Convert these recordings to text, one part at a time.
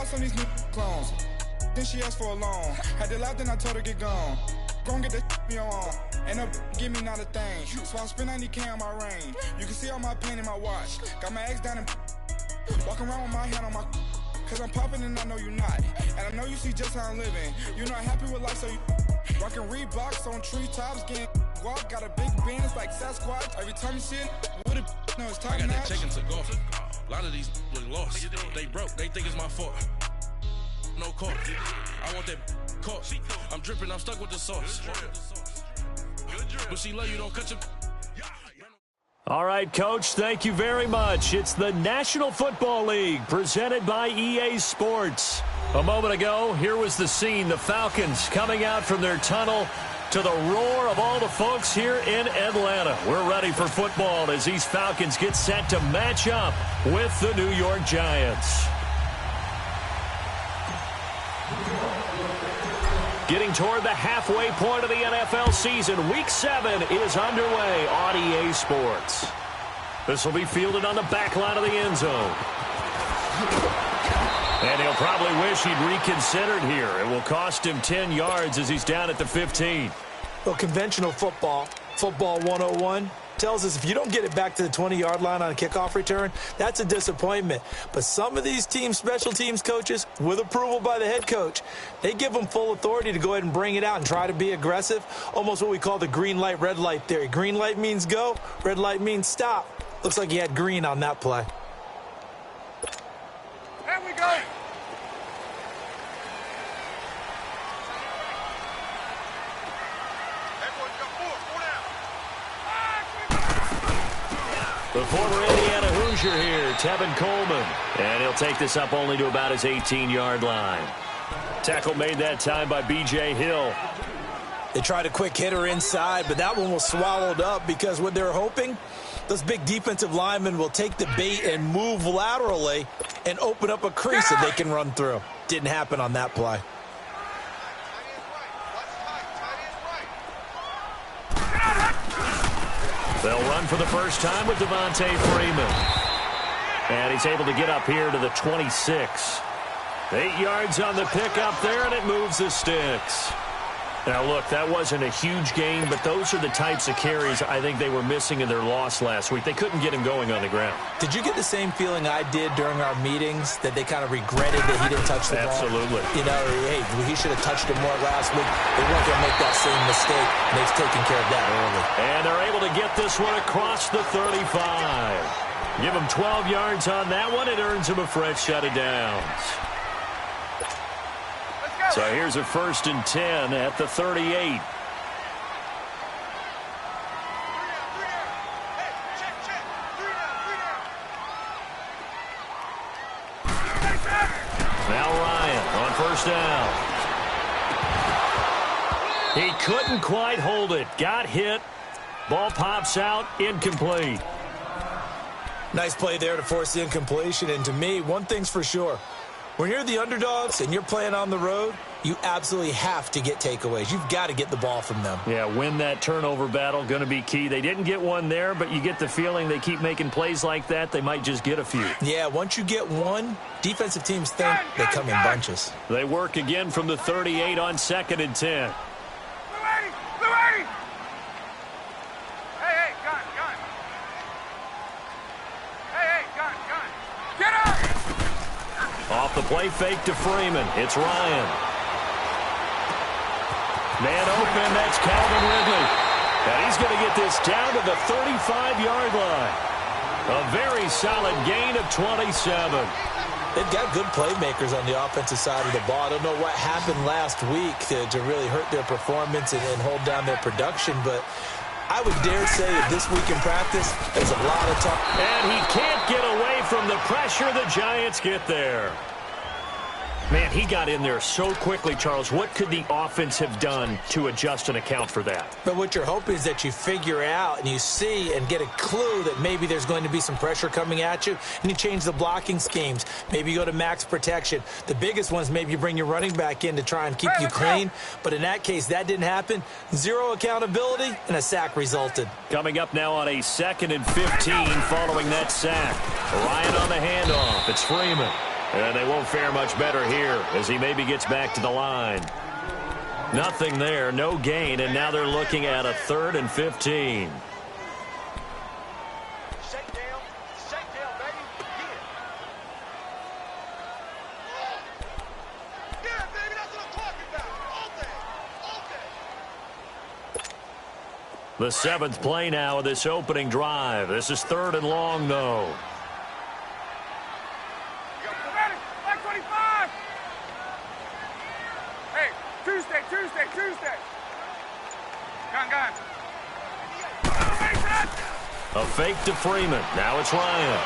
lost on these new clones. Then she asked for a loan. Had to laugh, then I told her get gone. Gon' get that me on. And up, give me not a thing. So I spend 90K on my range. You can see all my pain in my watch. Got my ex down and walking around with my hand on my. Cause I'm popping and I know you not. And I know you see just how I'm living. You're not happy with life, so you rockin' Reeboks on treetops, getting walk. Got a big Benz like Sasquatch. Every time you see it, with it, no, it's time. I got that check into golf. A lot of these look lost. They broke. They think it's my fault. No call. I want that caught. I'm dripping. I'm stuck with the sauce. But she love you. Don't cut your. All right, Coach, thank you very much. It's the National Football League presented by EA Sports. A moment ago, here was the scene. The Falcons coming out from their tunnel to the roar of all the folks here in Atlanta. We're ready for football as these Falcons get set to match up with the New York Giants. Getting toward the halfway point of the NFL season, Week 7 is underway on EA Sports. This will be fielded on the back line of the end zone. And he'll probably wish he'd reconsidered here. It will cost him 10 yards as he's down at the 15. Well, conventional football 101, tells us if you don't get it back to the 20-yard line on a kickoff return, that's a disappointment. But some of these team special teams coaches, with approval by the head coach, they give them full authority to go ahead and bring it out and try to be aggressive, almost what we call the green light, red light theory. Green light means go, red light means stop. Looks like he had green on that play. There we go. The former Indiana Hoosier here, Tevin Coleman. And he'll take this up only to about his 18-yard line. Tackle made that time by B.J. Hill. They tried a quick hitter inside, but that one was swallowed up because what they're hoping, those big defensive linemen will take the bait and move laterally and open up a crease that they can run through. Didn't happen on that play. They'll run for the first time with Devontae Freeman. And he's able to get up here to the 26. 8 yards on the pickup there, and it moves the sticks. Now, look, that wasn't a huge gain, but those are the types of carries I think they were missing in their loss last week. They couldn't get him going on the ground. Did you get the same feeling I did during our meetings, that they kind of regretted that he didn't touch the ball? Absolutely. You know, hey, he should have touched it more last week. They weren't going to make that same mistake, and they've taken care of that early. And they're able to get this one across the 35. Give him 12 yards on that one. It earns him a fresh set of downs. So here's a 1st and 10 at the 38. Now Ryan on 1st down. He couldn't quite hold it. Got hit. Ball pops out. Incomplete. Nice play there to force the incompletion. And to me, one thing's for sure. When you're the underdogs and you're playing on the road, you absolutely have to get takeaways. You've got to get the ball from them. Yeah, win that turnover battle, going to be key. They didn't get one there, but you get the feeling they keep making plays like that, they might just get a few. Yeah, once you get one, defensive teams think they come in bunches. They work again from the 38 on 2nd and 10. Off the play fake to Freeman. It's Ryan. Man open, that's Calvin Ridley. And he's going to get this down to the 35-yard line. A very solid gain of 27. They've got good playmakers on the offensive side of the ball. I don't know what happened last week to really hurt their performance and hold down their production, but I would dare say that this week in practice, there's a lot of talk. And he can't get away from the pressure. The Giants get there. Man, he got in there so quickly, Charles. What could the offense have done to adjust and account for that? But what you're hoping is that you figure out and you see and get a clue that maybe there's going to be some pressure coming at you, and you change the blocking schemes. Maybe you go to max protection. The biggest ones, maybe you bring your running back in to try and keep you clean. But in that case, that didn't happen. Zero accountability, and a sack resulted. Coming up now on a 2nd and 15 following that sack. Ryan on the handoff. It's Freeman. And they won't fare much better here as he maybe gets back to the line. Nothing there, no gain, and now they're looking at a 3rd and 15. The 7th play now of this opening drive. This is 3rd and long, though. Hey, Tuesday. Gun. A fake to Freeman. Now it's Ryan.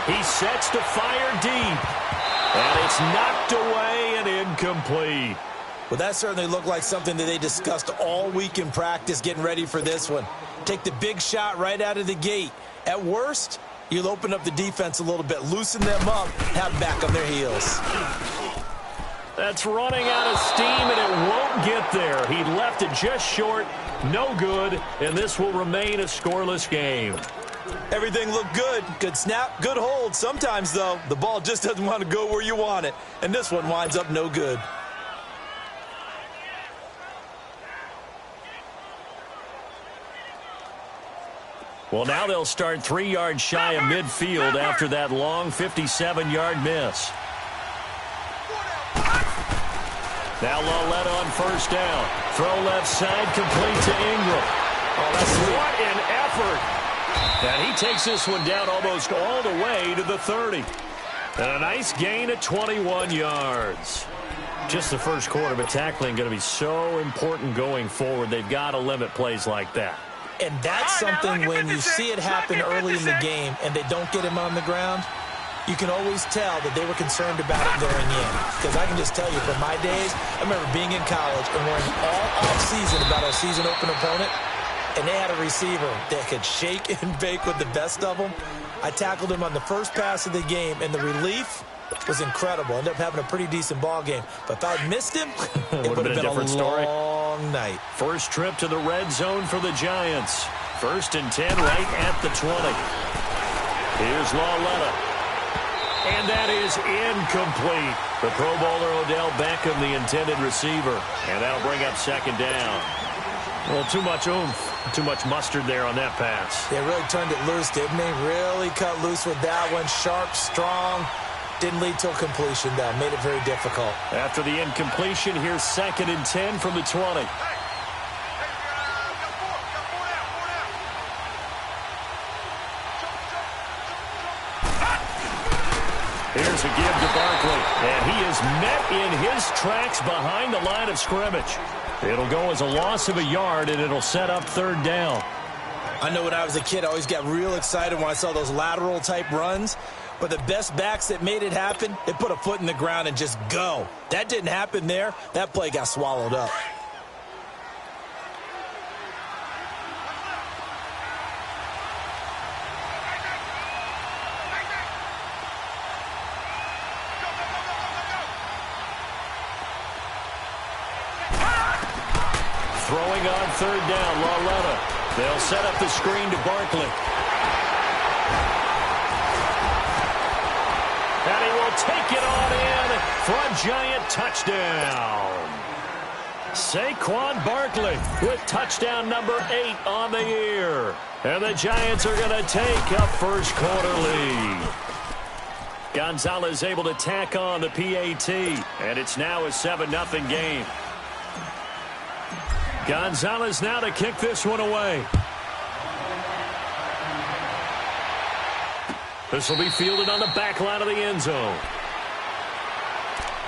He sets to fire deep. And it's knocked away and incomplete. Well, that certainly looked like something that they discussed all week in practice getting ready for this one. Take the big shot right out of the gate. At worst, you'll open up the defense a little bit, loosen them up, have them back on their heels. That's running out of steam, and it won't get there. He left it just short, no good, and this will remain a scoreless game. Everything looked good. Good snap, good hold. Sometimes, though, the ball just doesn't want to go where you want it, and this one winds up no good. Well, now they'll start 3 yards shy of midfield after that long 57-yard miss. Now Loletta on first down. Throw left side, complete to Ingram. Oh, that's what an effort. And he takes this one down almost all the way to the 30. And a nice gain of 21 yards. Just the first quarter, but tackling going to be so important going forward. They've got to limit plays like that. And that's something when you see it happen early in the game and they don't get him on the ground, you can always tell that they were concerned about it going in. Because I can just tell you from my days, I remember being in college and worrying all off-season about our season open opponent, and they had a receiver that could shake and bake with the best of them. I tackled him on the first pass of the game, and the relief was incredible. Ended up having a pretty decent ball game. But if I'd missed him, it would have been a different story. Long night. First trip to the red zone for the Giants. 1st and 10 right at the 20. Here's Loletta. And that is incomplete. The Pro Bowler Odell Beckham, the intended receiver. And that'll bring up 2nd down. Well, too much oomph, too much mustard there on that pass. They really turned it loose, didn't they? Really cut loose with that one. Sharp, strong. Didn't lead to a completion, though. Made it very difficult. After the incompletion, here's 2nd and 10 from the 20. Here's a give to Barkley, and he is met in his tracks behind the line of scrimmage. It'll go as a loss of a yard, and it'll set up 3rd down. I know when I was a kid, I always got real excited when I saw those lateral-type runs. But the best backs that made it happen, they put a foot in the ground and just go. That didn't happen there. That play got swallowed up. Throwing on 3rd down, Loletta. They'll set up the screen to Barkley. And he will take it on in for a Giant touchdown. Saquon Barkley with touchdown number 8 on the year. And the Giants are going to take a first quarter lead. Gonzalez able to tack on the PAT. And it's now a 7-0 game. Gonzalez now to kick this one away. This will be fielded on the back line of the end zone.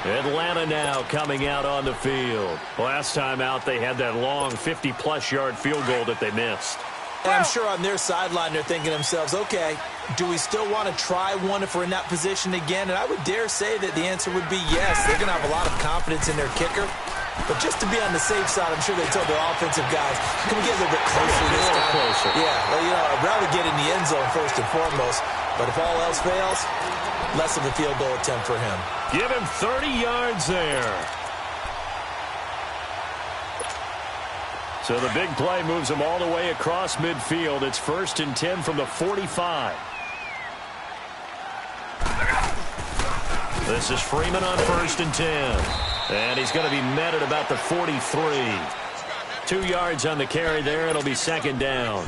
Atlanta now coming out on the field. Last time out, they had that long 50-plus yard field goal that they missed. And I'm sure on their sideline, they're thinking to themselves, okay, do we still want to try one if we're in that position again? And I would dare say that the answer would be yes. They're going to have a lot of confidence in their kicker. But just to be on the safe side, I'm sure they told their offensive guys, can we get a little bit closer this time? Closer. Yeah, well, you know, I'd rather get in the end zone first and foremost. But if all else fails, less of a field goal attempt for him. Give him 30 yards there. So the big play moves him all the way across midfield. It's 1st and 10 from the 45. This is Freeman on 1st and 10. And he's going to be met at about the 43. 2 yards on the carry there. It'll be 2nd down.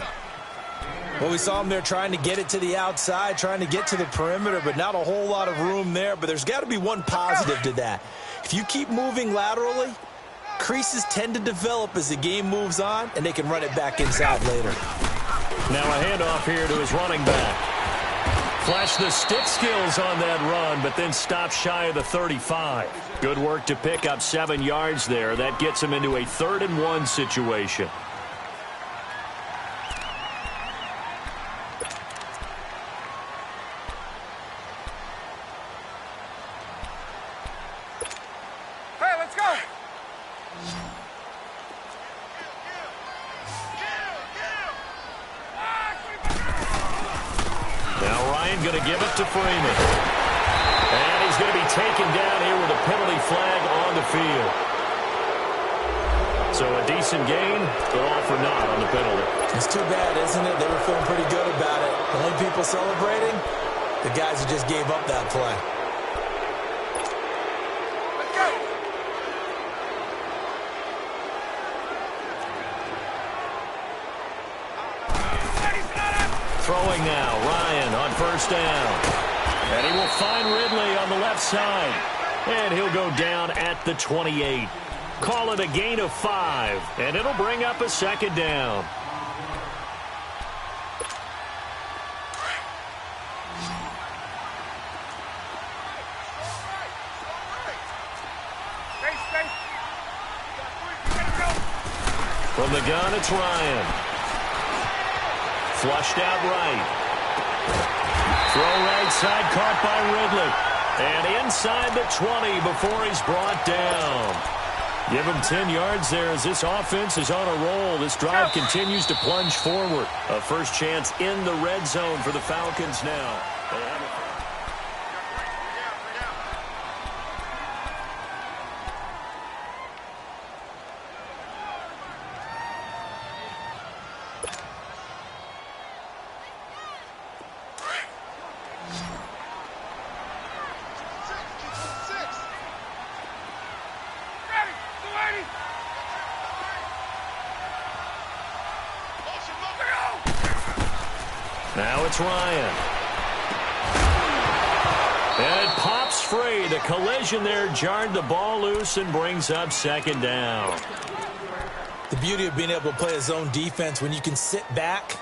Well, we saw him there trying to get it to the outside, trying to get to the perimeter, but not a whole lot of room there. But there's got to be one positive to that. If you keep moving laterally, creases tend to develop as the game moves on, and they can run it back inside later. Now a handoff here to his running back. Flashed the stick skills on that run, but then stopped shy of the 35. Good work to pick up 7 yards there. That gets him into a 3rd and 1 situation. Hey, let's go! Now Ryan going to give it to Freeman. And he's going to be taken down here with a penalty flag on the field. So a decent gain, but all for naught on the penalty. It's too bad, isn't it? They were feeling pretty good about it. The only people celebrating, the guys who just gave up that play. Let's go! Throwing now, Ryan on 1st down. And he will find Ridley on the left side. And he'll go down at the 28. Call it a gain of 5. And it'll bring up a 2nd down. From the gun, it's Ryan. Flushed out right. Throw right side, caught by Ridley. And inside the 20 before he's brought down. Give him 10 yards there as this offense is on a roll. This drive continues to plunge forward. A first chance in the red zone for the Falcons now. They have a Now it's Ryan. And it pops free. The collision there jarred the ball loose and brings up 2nd down. The beauty of being able to play a zone defense, when you can sit back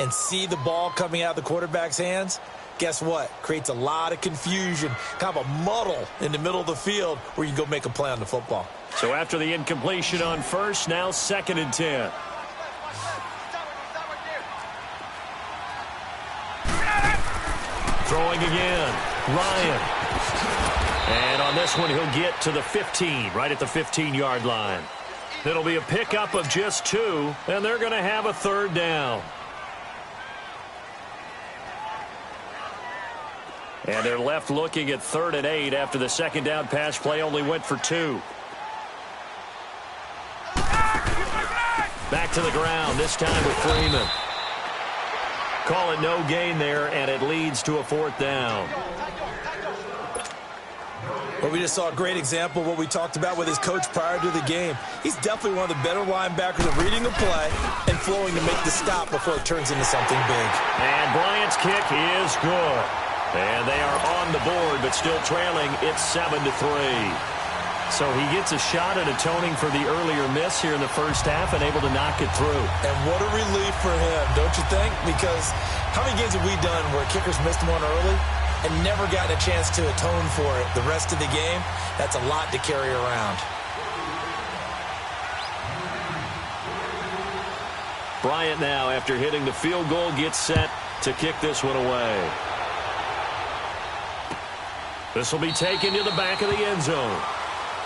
and see the ball coming out of the quarterback's hands, guess what? Creates a lot of confusion, kind of a muddle in the middle of the field where you can go make a play on the football. So after the incompletion on 1st, now 2nd and 10. Throwing again, Ryan. And on this one, he'll get to the 15, right at the 15-yard line. It'll be a pickup of just 2, and they're going to have a 3rd down. And they're left looking at 3rd and 8 after the 2nd down pass play only went for 2. Back to the ground, this time with Freeman. Call it no gain there, and it leads to a 4th down. Well, we just saw a great example of what we talked about with his coach prior to the game. He's definitely one of the better linebackers at reading the play and flowing to make the stop before it turns into something big. And Bryant's kick is good. And they are on the board, but still trailing. It's 7-3. So he gets a shot at atoning for the earlier miss here in the first half and able to knock it through. And what a relief for him, don't you think? Because how many games have we done where kickers missed one early and never gotten a chance to atone for it the rest of the game? That's a lot to carry around. Bryant now, after hitting the field goal, gets set to kick this one away. This will be taken to the back of the end zone.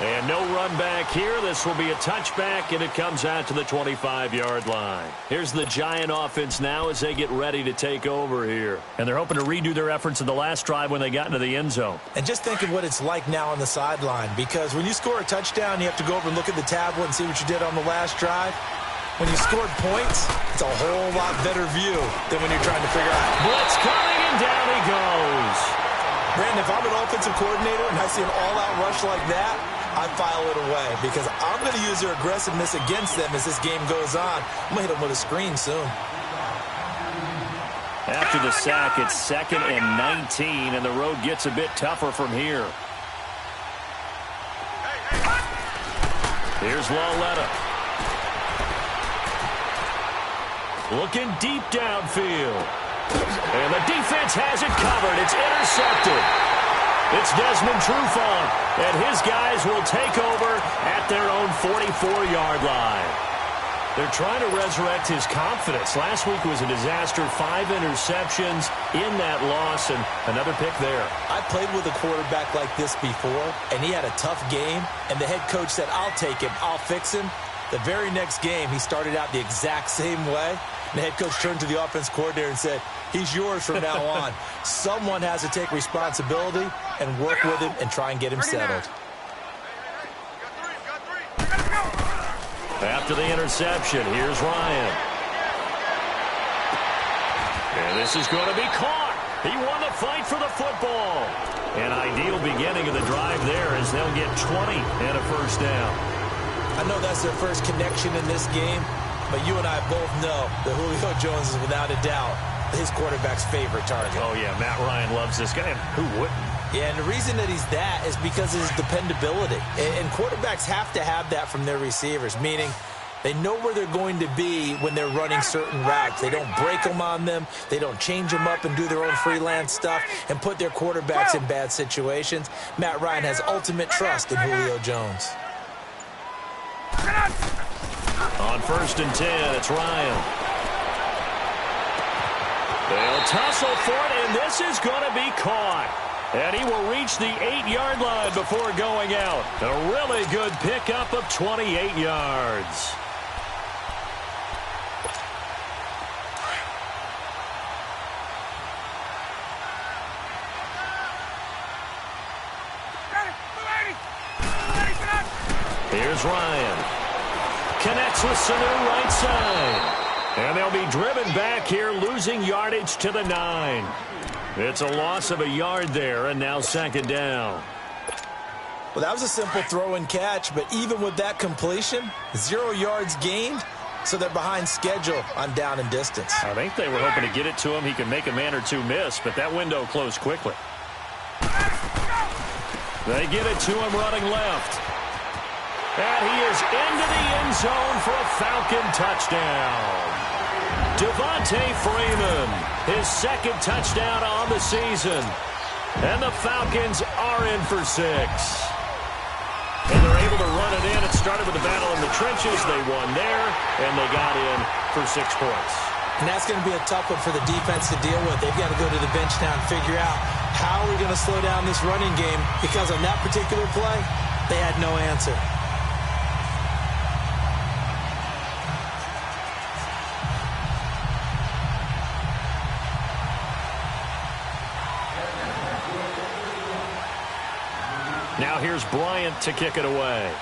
And no run back here. This will be a touchback, and it comes out to the 25-yard line. Here's the Giant offense now as they get ready to take over here. And they're hoping to redo their efforts in the last drive when they got into the end zone. And just think of what it's like now on the sideline, because when you score a touchdown, you have to go over and look at the tablet and see what you did on the last drive. When you scored points, it's a whole lot better view than when you're trying to figure out. Blitz coming, and down he goes. Brandon, if I'm an offensive coordinator and I see an all-out rush like that, I file it away because I'm going to use their aggressiveness against them as this game goes on. I'm going to hit them with a screen soon. After the sack, it's 2nd and 19, and the road gets a bit tougher from here. Here's Lawletta. Looking deep downfield. And the defense has it covered. It's intercepted. It's Desmond Trufant, and his guys will take over at their own 44-yard line. They're trying to resurrect his confidence. Last week was a disaster. 5 interceptions in that loss, and another pick there. I played with a quarterback like this before, and he had a tough game, and the head coach said, I'll take him, I'll fix him. The very next game, he started out the exact same way. And the head coach turned to the offense coordinator and said, he's yours from now on. Someone has to take responsibility and work with him and try and get him settled. After the interception, here's Ryan. And this is going to be caught. He won the fight for the football. An ideal beginning of the drive there as they'll get 20 and a first down. I know that's their first connection in this game, but you and I both know that Julio Jones is without a doubt his quarterback's favorite target. Oh, yeah, Matt Ryan loves this guy. Who wouldn't? Yeah, and the reason that he's that is because of his dependability. And quarterbacks have to have that from their receivers, meaning they know where they're going to be when they're running certain routes. They don't break them on them. They don't change them up and do their own freelance stuff and put their quarterbacks in bad situations. Matt Ryan has ultimate trust in Julio Jones. On 1st and 10, it's Ryan. They'll tussle for it, and this is going to be caught. And he will reach the 8-yard line before going out. A really good pickup of 28 yards. Here's Ryan. Connects with Sanu right side. And they'll be driven back here, losing yardage to the 9. It's a loss of a yard there, and now 2nd down. Well, that was a simple throw and catch, but even with that completion, 0 yards gained, so they're behind schedule on down and distance. I think they were hoping to get it to him. He could make a man or two miss, but that window closed quickly. They get it to him running left. And he is into the end zone for a Falcon touchdown. Devontae Freeman, his 2nd touchdown on the season. And the Falcons are in for 6. And they're able to run it in. It started with a battle in the trenches. They won there, and they got in for 6 points. And that's going to be a tough one for the defense to deal with. They've got to go to the bench now and figure out how are we going to slow down this running game, because on that particular play, they had no answer. Now here's Bryant to kick it away.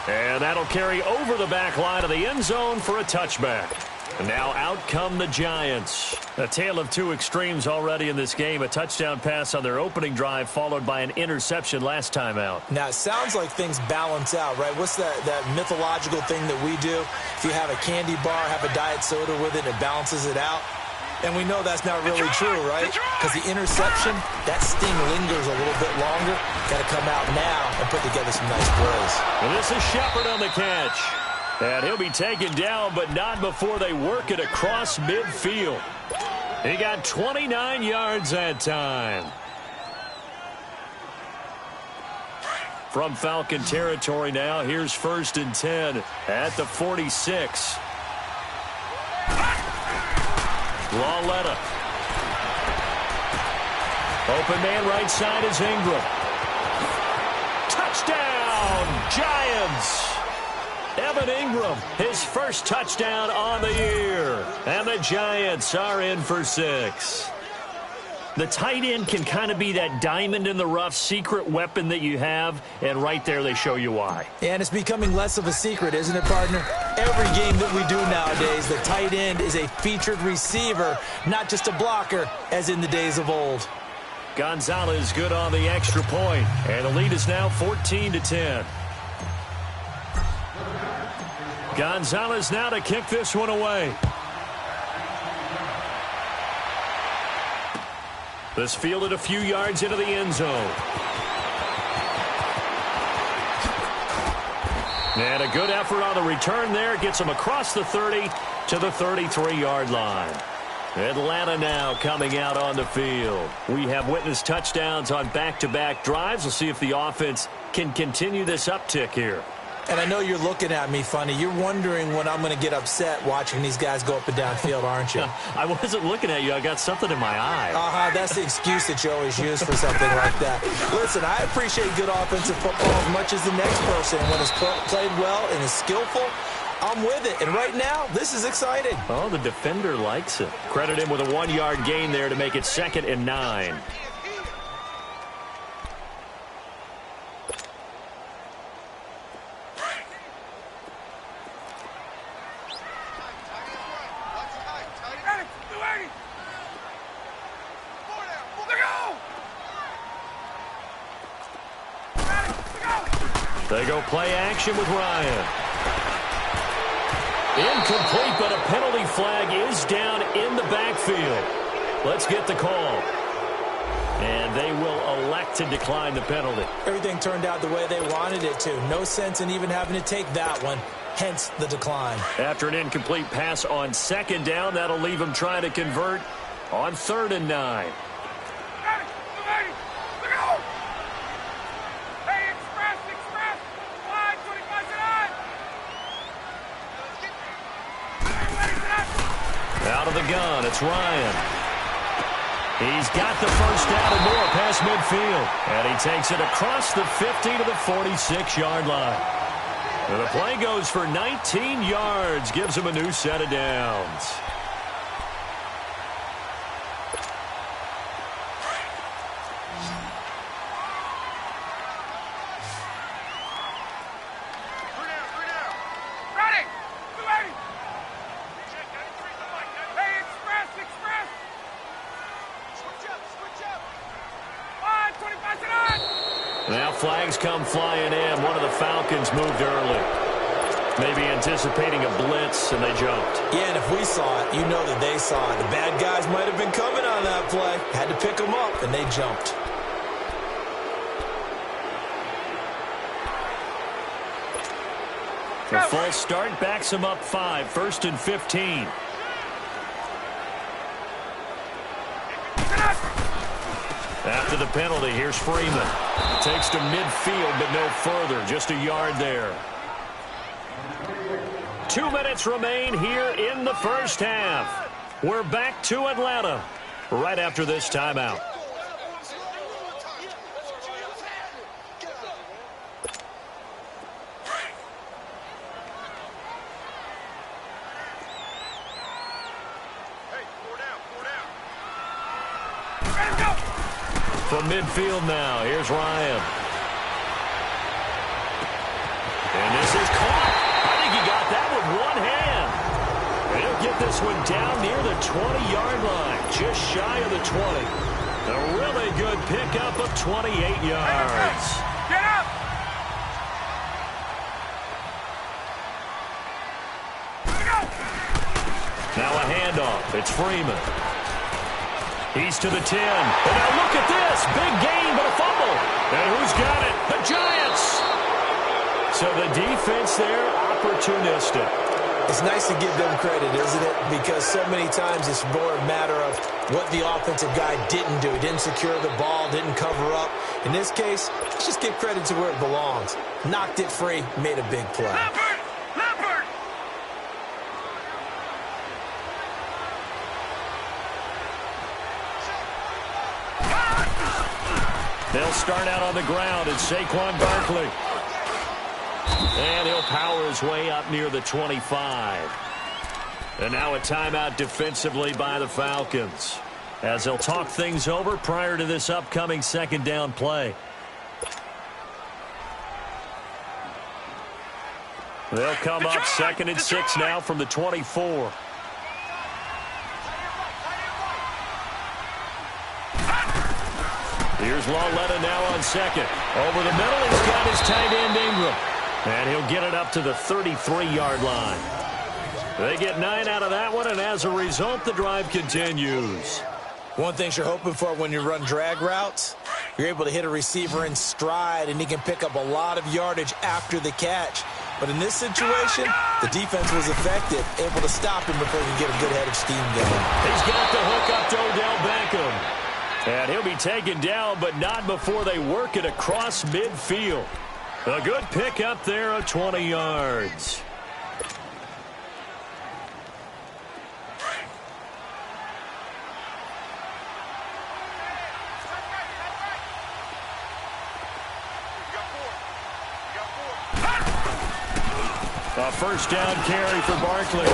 And that'll carry over the back line of the end zone for a touchback. And now out come the Giants. A tale of two extremes already in this game. A touchdown pass on their opening drive followed by an interception last time out. Now, it sounds like things balance out, right? What's that mythological thing that we do? If you have a candy bar, have a diet soda with it, it balances it out. And we know that's not really true, right? Because the interception, that sting lingers a little bit longer. Got to come out now and put together some nice plays. And this is Shepard on the catch. And he'll be taken down, but not before they work it across midfield. He got 29 yards that time. From Falcon territory now, here's 1st and 10 at the 46. Lawletta. Open man right side is Ingram. Touchdown, Giants. Evan Ingram, his first touchdown on the year. And the Giants are in for 6. The tight end can kind of be that diamond in the rough secret weapon that you have, and right there they show you why. And it's becoming less of a secret, isn't it, partner? every game that we do nowadays, the tight end is a featured receiver, not just a blocker, as in the days of old. Gonzalez good on the extra point, and the lead is now 14-10. Gonzalez now to kick this one away. This fielded a few yards into the end zone. And a good effort on the return there. Gets him across the 30 to the 33-yard line. Atlanta now coming out on the field. We have witnessed touchdowns on back-to-back drives. We'll see if the offense can continue this uptick here. And I know you're looking at me funny. You're wondering when I'm going to get upset watching these guys go up and down field, aren't you? I wasn't looking at you. I got something in my eye. That's the excuse that you always use for something like that. Listen, I appreciate good offensive football as much as the next person. When it's played well and is skillful, I'm with it. And right now, this is exciting. Oh, the defender likes it. Credit him with a 1-yard gain there to make it 2nd and 9. They go play action with Ryan. Incomplete, but a penalty flag is down in the backfield. Let's get the call. And they will elect to decline the penalty. Everything turned out the way they wanted it to. No sense in even having to take that one. Hence the decline. After an incomplete pass on 2nd down, that'll leave them trying to convert on 3rd and 9. Out of the gun, it's Ryan. He's got the first down and more past midfield. And he takes it across the 50 to the 46-yard line. And the play goes for 19 yards, gives him a new set of downs. Now flags come flying in. One of the Falcons moved early. Maybe anticipating a blitz, and they jumped. Yeah, and if we saw it, you know that they saw it. The bad guys might have been coming on that play. Had to pick them up, and they jumped. The false start backs him up 5. 1st and 15. After the penalty, here's Freeman. Takes to midfield, but no further. Just a yard there. 2 minutes remain here in the first half. We're back to Atlanta right after this timeout. From midfield now, here's Ryan. And this is caught. I think he got that with one hand. And he'll get this one down near the 20-yard line, just shy of the 20. A really good pickup of 28 yards. Get up! Now a handoff. It's Freeman. He's to the 10. And now look at this. Big gain, but a fumble. And who's got it? The Giants. So the defense there, opportunistic. It's nice to give them credit, isn't it? Because so many times it's more a matter of what the offensive guy didn't do. He didn't secure the ball, didn't cover up. In this case, let's just give credit to where it belongs. Knocked it free, made a big play. They'll start out on the ground. It's Saquon Barkley. And he'll power his way up near the 25. And now a timeout defensively by the Falcons, as they'll talk things over prior to this upcoming 2nd down play. They'll come up 2nd and 6 now from the 24. Here's Lauletta now on 2nd. Over the middle, he's got his tight end Ingram. And he'll get it up to the 33-yard line. They get 9 out of that one, and as a result, the drive continues. One thing you're hoping for when you run drag routes, you're able to hit a receiver in stride, and he can pick up a lot of yardage after the catch. But in this situation, the defense was effective, able to stop him before he can get a good head of steam going. He's got the hook up to Odell Beckham. And he'll be taken down, but not before they work it across midfield. A good pick up there of 20 yards. A first down carry for Barkley.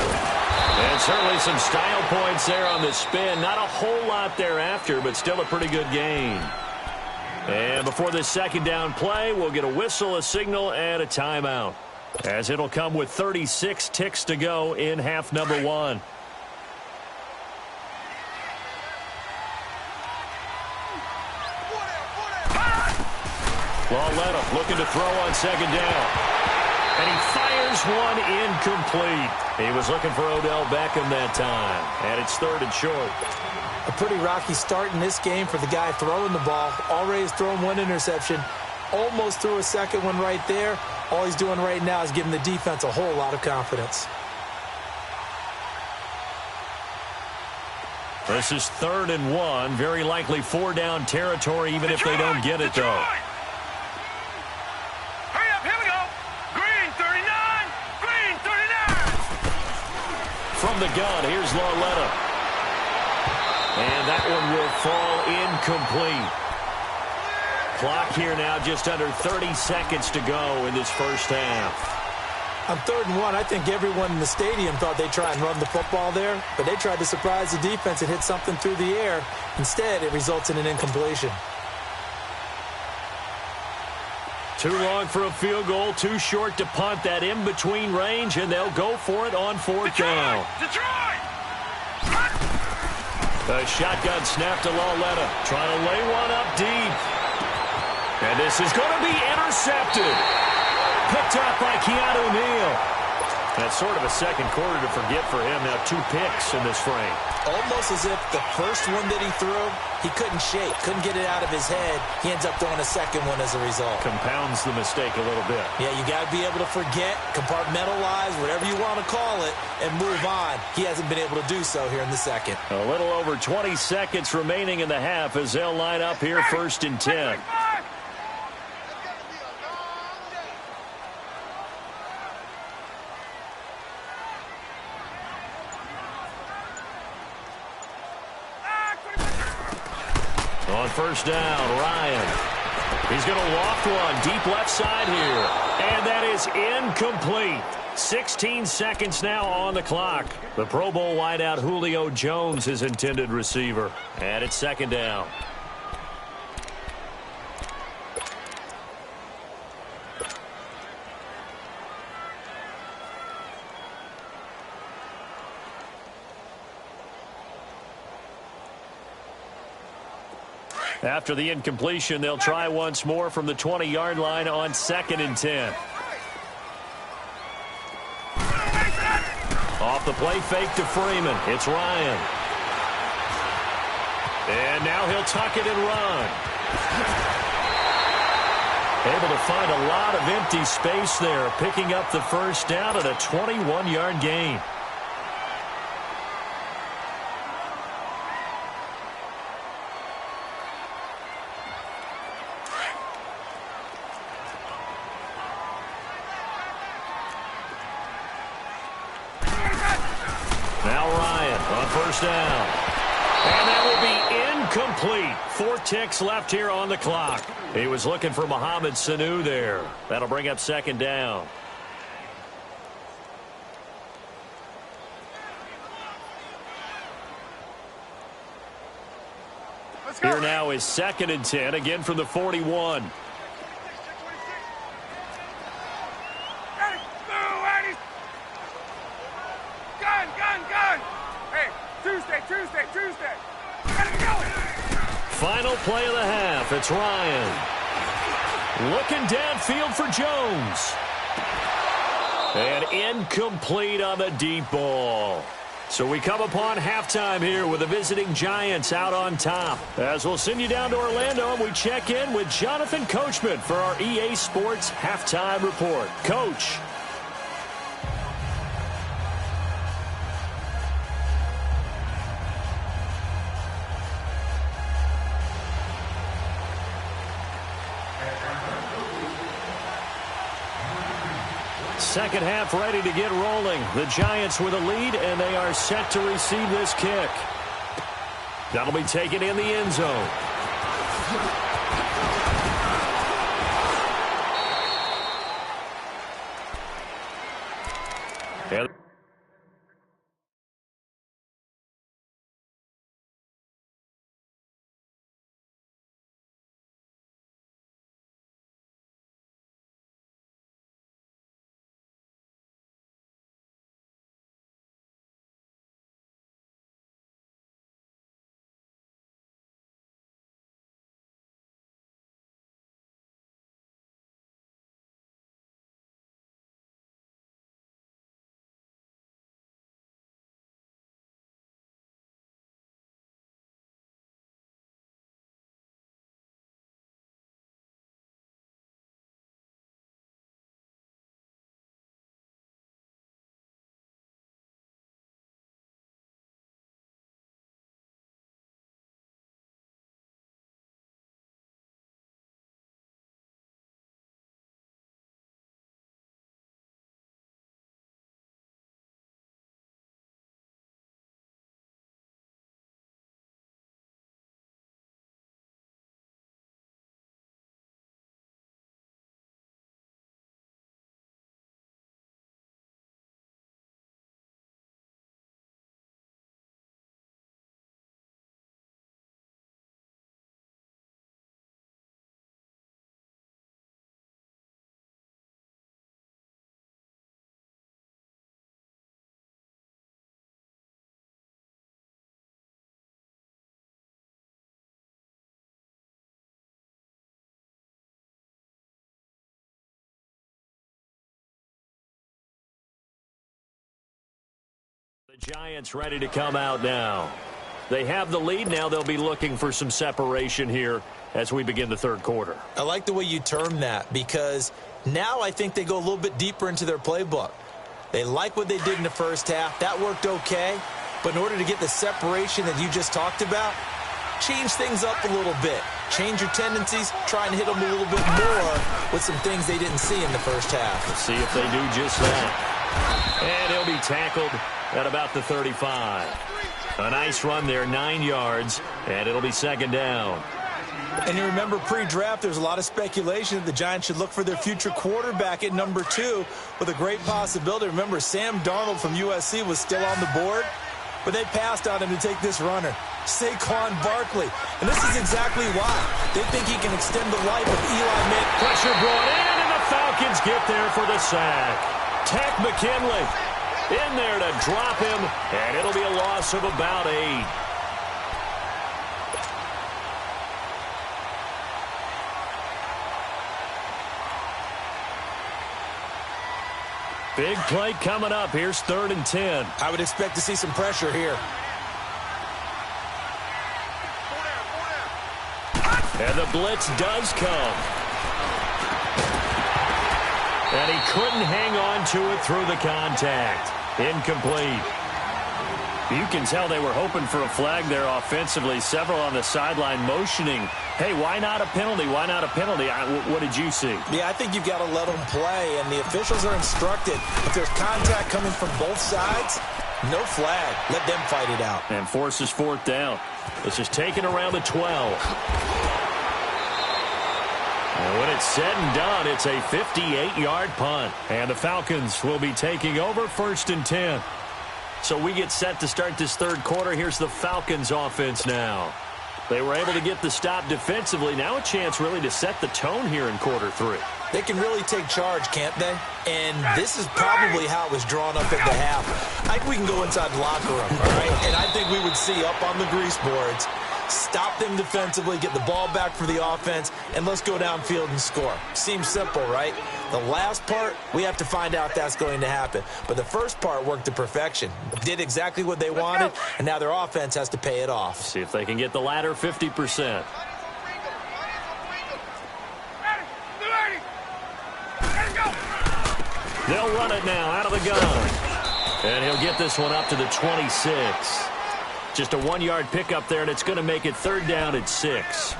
And certainly some style points there on the spin. Not a whole lot thereafter, but still a pretty good gain. And before this second down play, we'll get a whistle, a signal, and a timeout, as it'll come with 36 ticks to go in half number 1. Lauletta looking to throw on second down. And he fires one incomplete. He was looking for Odell Beckham that time. And it's 3rd and short. A pretty rocky start in this game for the guy throwing the ball. Already has thrown one interception. Almost threw a second one right there. All he's doing right now is giving the defense a whole lot of confidence. This is 3rd and 1. Very likely 4-down territory, even if they don't get it, though. From the gun, here's Lauletta. And that one will fall incomplete. Clock here now, just under 30 seconds to go in this first half. On 3rd and 1, I think everyone in the stadium thought they'd try and run the football there, but they tried to surprise the defense and hit something through the air. Instead, it results in an incompletion. Too long for a field goal, too short to punt. That in-between range, and they'll go for it on 4th down. A shotgun snap to Lauletta, trying to lay one up deep. And this is going to be intercepted. Picked up by Keanu Neal. That's sort of a second quarter to forget for him. Now 2 picks in this frame. Almost as if the first one that he threw, he couldn't shake, couldn't get it out of his head. He ends up throwing a second one as a result. Compounds the mistake a little bit. Yeah, you got to be able to forget, compartmentalize, whatever you want to call it, and move on. He hasn't been able to do so here in the second. A little over 20 seconds remaining in the half as they'll line up here 1st and 10. On 1st down, Ryan. He's going to loft one deep left side here. And that is incomplete. 16 seconds now on the clock. The Pro Bowl wideout Julio Jones, his intended receiver. And it's 2nd down. After the incompletion, they'll try once more from the 20-yard line on 2nd and 10. Off the play fake to Freeman. It's Ryan. And now he'll tuck it and run. Able to find a lot of empty space there, picking up the first down at a 21-yard gain. Down. And that will be incomplete. 4 ticks left here on the clock. He was looking for Mohamed Sanu there. That'll bring up 2nd down. Here now is 2nd and 10, again from the 41. Gun! Hey, Tuesday. Gotta be going. Final play of the half. It's Ryan. Looking downfield for Jones. And incomplete on the deep ball. So we come upon halftime here with the visiting Giants out on top. As we'll send you down to Orlando, and we check in with Jonathan Coachman for our EA Sports Halftime Report. Coach. Second half ready to get rolling. The Giants with a lead, and they are set to receive this kick. That'll be taken in the end zone. And the Giants ready to come out now. They have the lead now. They'll be looking for some separation here as we begin the third quarter. I like the way you term that, because now I think they go a little bit deeper into their playbook. They like what they did in the first half. That worked okay. But in order to get the separation that you just talked about, change things up a little bit. Change your tendencies. Try and hit them a little bit more with some things they didn't see in the first half. Let's see if they do just that. And he'll be tackled at about the 35. A nice run there, 9 yards, and it'll be second down. And you remember pre-draft, there's a lot of speculation that the Giants should look for their future quarterback at number 2 with a great possibility. Remember, Sam Darnold from USC was still on the board, but they passed on him to take this runner, Saquon Barkley. And this is exactly why. They think he can extend the life of Eli Manning. Pressure brought in, and the Falcons get there for the sack. Tech McKinley in there to drop him, and it'll be a loss of about 8. Big play coming up. Here's 3rd and 10. I would expect to see some pressure here. And the blitz does come. And he couldn't hang on to it through the contact. Incomplete. You can tell they were hoping for a flag there offensively. Several on the sideline motioning, hey, why not a penalty? Why not a penalty? What did you see? Yeah, I think you've got to let them play, and the officials are instructed. If there's contact coming from both sides, no flag. Let them fight it out. And forces 4th down. This is taken around the 12. And when it's said and done, it's a 58-yard punt. And the Falcons will be taking over 1st and 10. So we get set to start this third quarter. Here's the Falcons offense now. They were able to get the stop defensively. Now a chance really to set the tone here in quarter 3. They can really take charge, can't they? And this is probably how it was drawn up at the half. I think we can go inside the locker room, all right? And I think we would see up on the grease boards, stop them defensively, get the ball back for the offense, and let's go downfield and score. Seems simple, right? The last part, we have to find out if that's going to happen. But the first part worked to perfection. Did exactly what they wanted, and now their offense has to pay it off. See if they can get the latter 50%. They'll run it now out of the gun. And he'll get this one up to the 26. Just a 1-yard pickup there, and it's going to make it 3rd down at 6.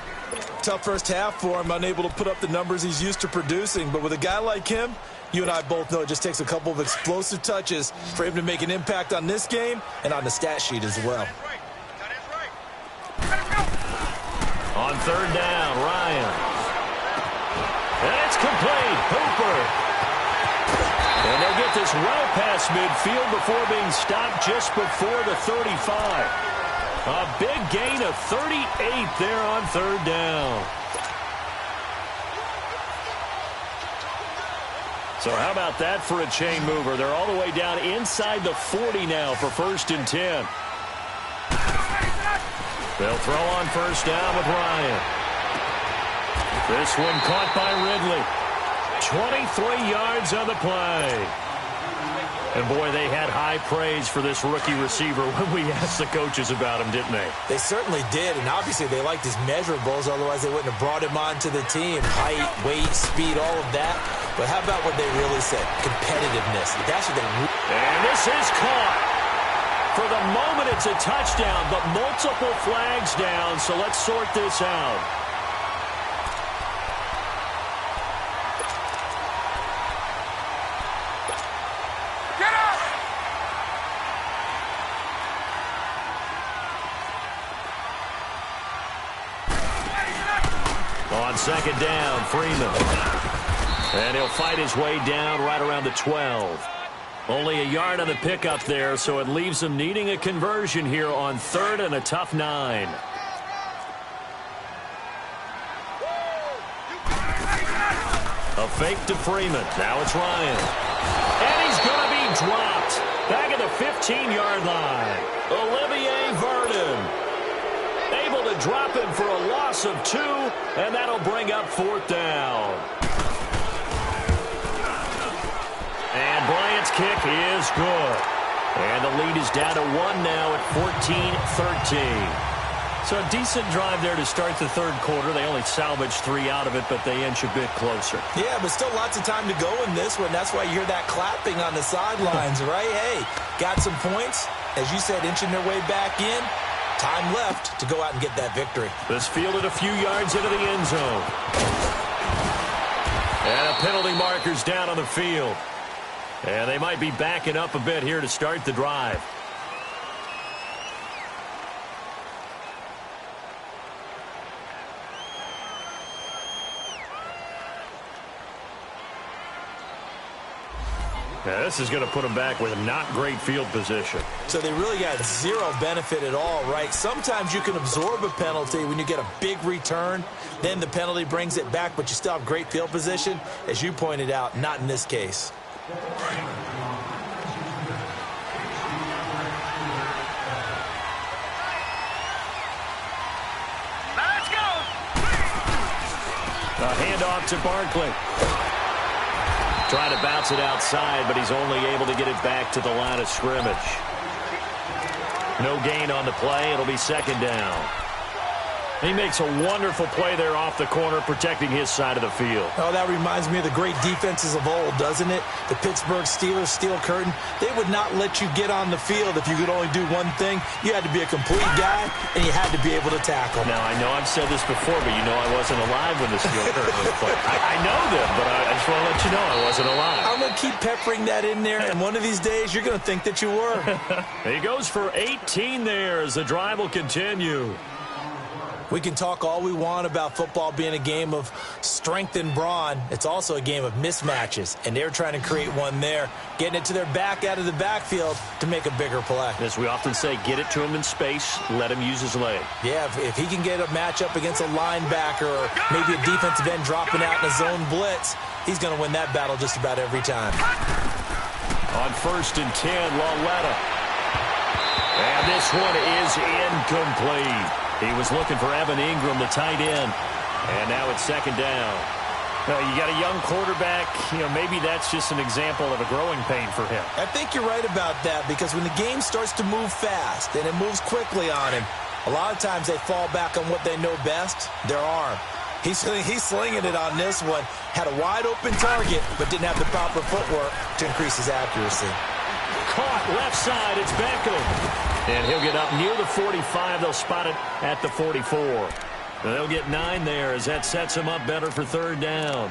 Tough first half for him, unable to put up the numbers he's used to producing. But with a guy like him, you and I both know it just takes a couple of explosive touches for him to make an impact on this game and on the stat sheet as well. On 3rd down, Ryan. And it's complete. Hooper. And they'll get this well past midfield before being stopped just before the 35. A big gain of 38 there on 3rd down. So how about that for a chain mover? They're all the way down inside the 40 now for 1st and 10. They'll throw on 1st down with Ryan. This one caught by Ridley. 23 yards on the play. And, boy, they had high praise for this rookie receiver when we asked the coaches about him, didn't they? They certainly did, and obviously they liked his measurables. Otherwise, they wouldn't have brought him onto the team. Height, weight, speed, all of that. But how about what they really said? Competitiveness. That's what they... And this is caught. For the moment, it's a touchdown, but multiple flags down, so let's sort this out. On 2nd down, Freeman. And he'll fight his way down right around the 12. Only a yard on the pickup there, so it leaves them needing a conversion here on 3rd and a tough 9. A fake to Freeman. Now it's Ryan. And he's going to be dropped. Back at the 15-yard line. Olivier Vernon. Able to drop him for a loss of 2, and that'll bring up 4th down. And Bryant's kick is good. And the lead is down to 1 now at 14-13. So a decent drive there to start the 3rd quarter. They only salvaged 3 out of it, but they inch a bit closer. Yeah, but still lots of time to go in this one. That's why you hear that clapping on the sidelines, right? Hey, got some points. As you said, inching their way back in. Time left to go out and get that victory. This fielded a few yards into the end zone. And a penalty marker's down on the field. And they might be backing up a bit here to start the drive. Now, this is going to put them back with not great field position. So they really got zero benefit at all, right? Sometimes you can absorb a penalty when you get a big return. Then the penalty brings it back, but you still have great field position. As you pointed out, not in this case. Let's go! A handoff to Barkley. Trying to bounce it outside, but he's only able to get it back to the line of scrimmage. No gain on the play. It'll be 2nd down. He makes a wonderful play there off the corner, protecting his side of the field. Oh, that reminds me of the great defenses of old, doesn't it? The Pittsburgh Steelers, steel curtain. They would not let you get on the field if you could only do one thing. You had to be a complete guy, and you had to be able to tackle. Now, I know I've said this before, but you know I wasn't alive when the steel curtain was played. I know them, but I just want to let you know I wasn't alive. I'm going to keep peppering that in there, and one of these days you're going to think that you were. He goes for 18 there as the drive will continue. We can talk all we want about football being a game of strength and brawn. It's also a game of mismatches, and they're trying to create one there, getting it to their back out of the backfield to make a bigger play. As we often say, get it to him in space, let him use his leg. Yeah, if he can get a matchup against a linebacker or maybe a defensive end dropping out in a zone blitz, he's going to win that battle just about every time. On 1st and 10, Lawletta. And this one is incomplete. He was looking for Evan Ingram, the tight end. And now it's 2nd down. You got a young quarterback. Maybe that's just an example of a growing pain for him. I think you're right about that, because when the game starts to move fast and it moves quickly on him, a lot of times they fall back on what they know best, their arm. He's slinging it on this one. Had a wide-open target, but didn't have the proper footwork to increase his accuracy. Caught left side. It's Beckham. And he'll get up near the 45. They'll spot it at the 44. And they'll get 9 there as that sets him up better for 3rd down.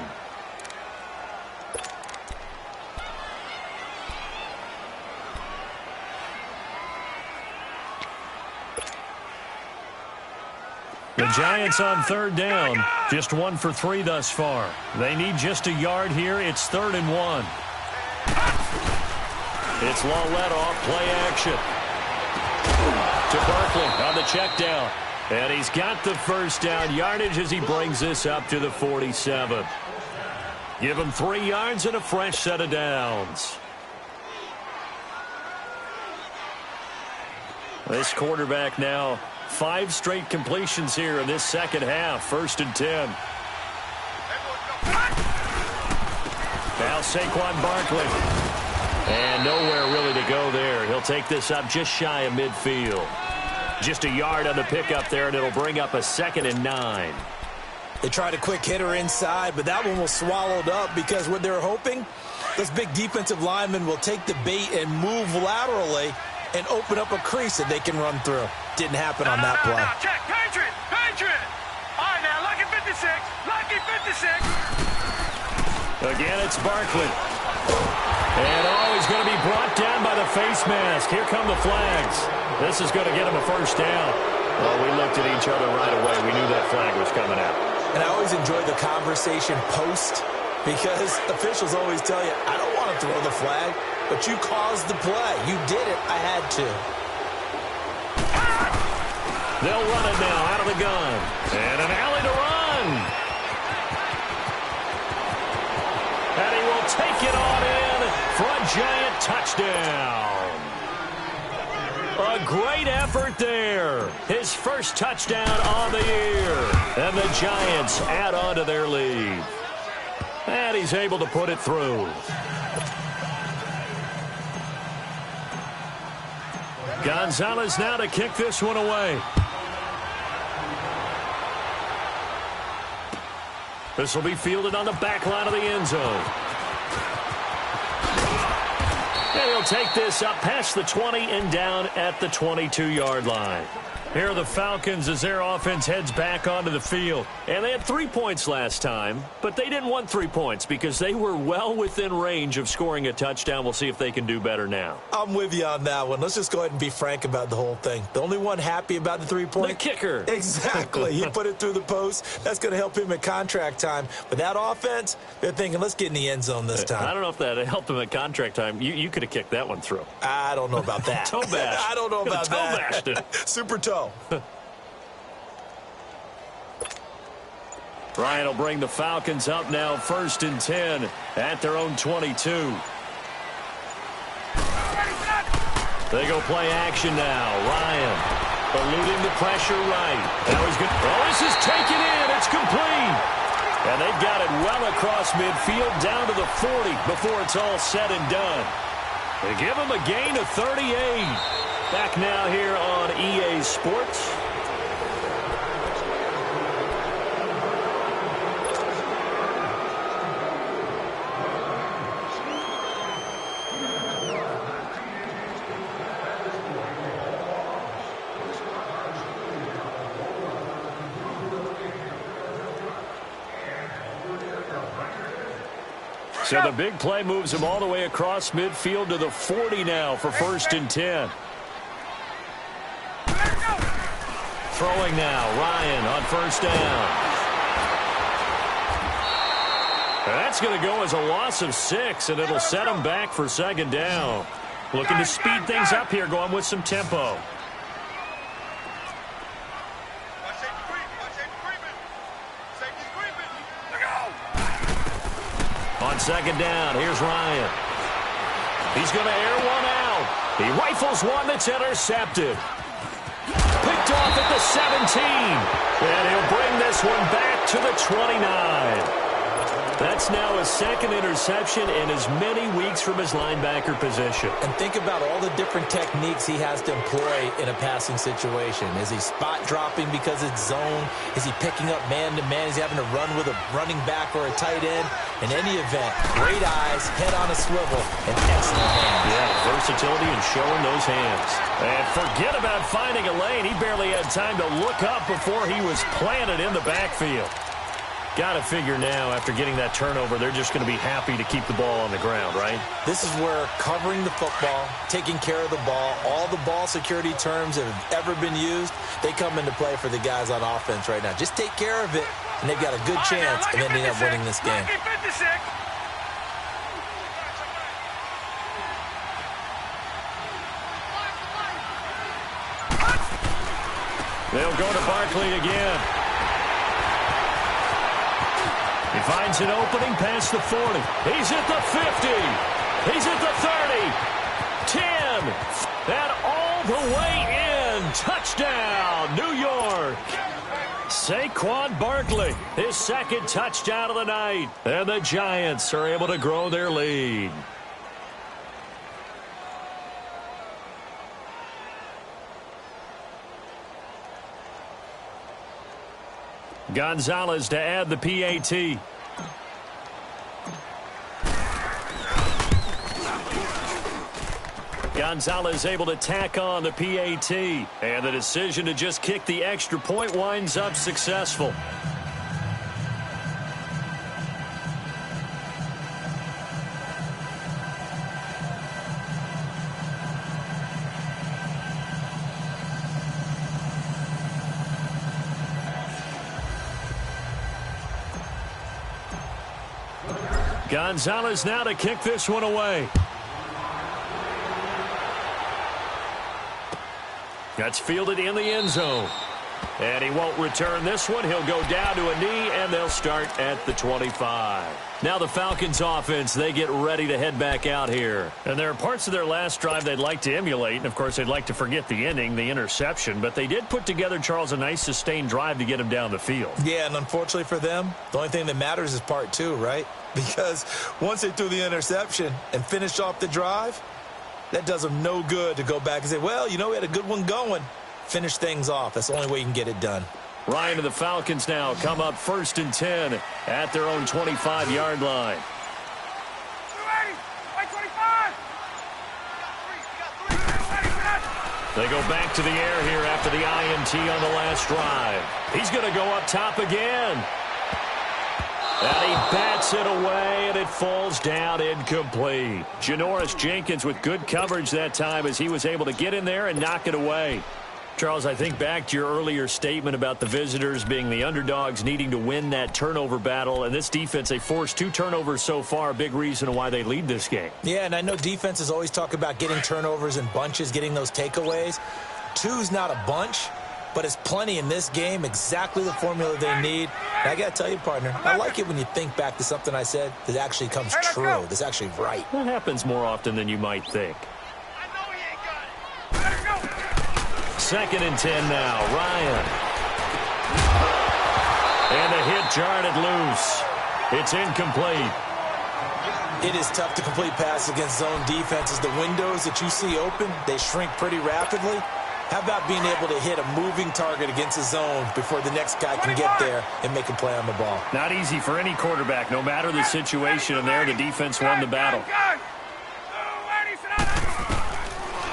The Giants on 3rd down. Just 1 for 3 thus far. They need just a yard here. It's 3rd and 1. It's Lawletta off play action. To Barkley on the check down. And he's got the 1st down yardage as he brings this up to the 47. Give him 3 yards and a fresh set of downs. This quarterback now 5 straight completions here in this second half. 1st and 10. Now Saquon Barkley. And nowhere really to go there. He'll take this up just shy of midfield. Just a yard on the pickup there, and it'll bring up a 2nd and 9. They tried a quick hitter inside, but that one was swallowed up because what they're hoping, those big defensive linemen will take the bait and move laterally and open up a crease that they can run through. Didn't happen on that play. Now, check. Patriot. All right, now, lucky 56. Lucky 56. Again, it's Barkley. And he's going to be brought down by the face mask. Here come the flags. This is going to get him a 1st down. Well, we looked at each other right away. We knew that flag was coming out. And I always enjoy the conversation post, because officials always tell you, I don't want to throw the flag, but you caused the play. You did it. I had to. They'll run it now out of the gun. And an alley to run. And he will take it on in for a Giant touchdown. A great effort there. His 1st touchdown on the year. And the Giants add on to their lead. And he's able to put it through. Gonzalez now to kick this one away. This will be fielded on the back line of the end zone. And he'll take this up past the 20 and down at the 22-yard line. Here are the Falcons as their offense heads back onto the field. And they had 3 points last time, but they didn't want 3 points because they were well within range of scoring a touchdown. We'll see if they can do better now. I'm with you on that one. Let's just go ahead and be frank about the whole thing. The only one happy about the 3-point? The kicker. Exactly. He put it through the post. That's going to help him at contract time. But that offense, they're thinking, let's get in the end zone this time. I don't know if that helped him at contract time. You could have kicked that one through. I don't know about that. Toe bash. I don't know about toe that. Toe bashed it. Super toe. Ryan will bring the Falcons up now 1st and 10 at their own 22. They go play action now. Ryan eluding the pressure right. Now he's good. Oh, this is taken in. It's complete. And they've got it well across midfield down to the 40 before it's all said and done. They give him a gain of 38. Back now here on EA Sports. So the big play moves him all the way across midfield to the 40 now for 1st and 10. Throwing now, Ryan on first down. That's going to go as a loss of 6, and it'll set him back for second down. Looking to speed things up here, going with some tempo. On second down, here's Ryan. He's going to air one out. He rifles one that's intercepted. Picked off at the 17. And he'll bring this one back to the 29. That's now his second interception in as many weeks from his linebacker position. And think about all the different techniques he has to employ in a passing situation. Is he spot dropping because it's zone? Is he picking up man-to-man? Is he having to run with a running back or a tight end? In any event, great eyes, head on a swivel, and excellent hands. Yeah, versatility and showing those hands. And forget about finding a lane. He barely had time to look up before he was planted in the backfield. Got to figure now, after getting that turnover, they're just going to be happy to keep the ball on the ground, right? This is where covering the football, taking care of the ball, all the ball security terms that have ever been used, they come into play for the guys on offense right now. Just take care of it, and they've got a good chance of ending up winning this game. They'll go to Barkley again. He finds an opening past the 40. He's at the 50. He's at the 30. 10. And all the way in. Touchdown, New York. Saquon Barkley, his second touchdown of the night. And the Giants are able to grow their lead. Gonzalez to add the PAT. Gonzalez able to tack on the PAT. And the decision to just kick the extra point winds up successful. Gonzalez now to kick this one away. That's fielded in the end zone. And he won't return this one. He'll go down to a knee, and they'll start at the 25. Now the Falcons offense, they get ready to head back out here. And there are parts of their last drive they'd like to emulate. And, of course, they'd like to forget the ending, the interception. But they did put together, Charles, a nice sustained drive to get him down the field. Yeah, and unfortunately for them, the only thing that matters is part 2, right? Because once they threw the interception and finished off the drive, that does them no good to go back and say, well, you know, we had a good one going. Finish things off. That's the only way you can get it done. Ryan and the Falcons now come up 1st and 10 at their own 25-yard line. They go back to the air here after the INT on the last drive. He's going to go up top again. And he bats it away, and it falls down incomplete. Janoris Jenkins with good coverage that time as he was able to get in there and knock it away. Charles, I think back to your earlier statement about the visitors being the underdogs needing to win that turnover battle. And this defense, they forced 2 turnovers so far, a big reason why they lead this game. Yeah, and I know defenses always talk about getting turnovers in bunches, getting those takeaways. 2's not a bunch, but it's plenty in this game, exactly the formula they need. And I got to tell you, partner, I like it when you think back to something I said that actually comes true, that's actually right. That happens more often than you might think. 2nd and 10 now. Ryan. And the hit jarred it loose. It's incomplete. It is tough to complete passes against zone defenses. The windows that you see open, they shrink pretty rapidly. How about being able to hit a moving target against a zone before the next guy can get there and make a play on the ball? Not easy for any quarterback, no matter the situation. And there, the defense won the battle.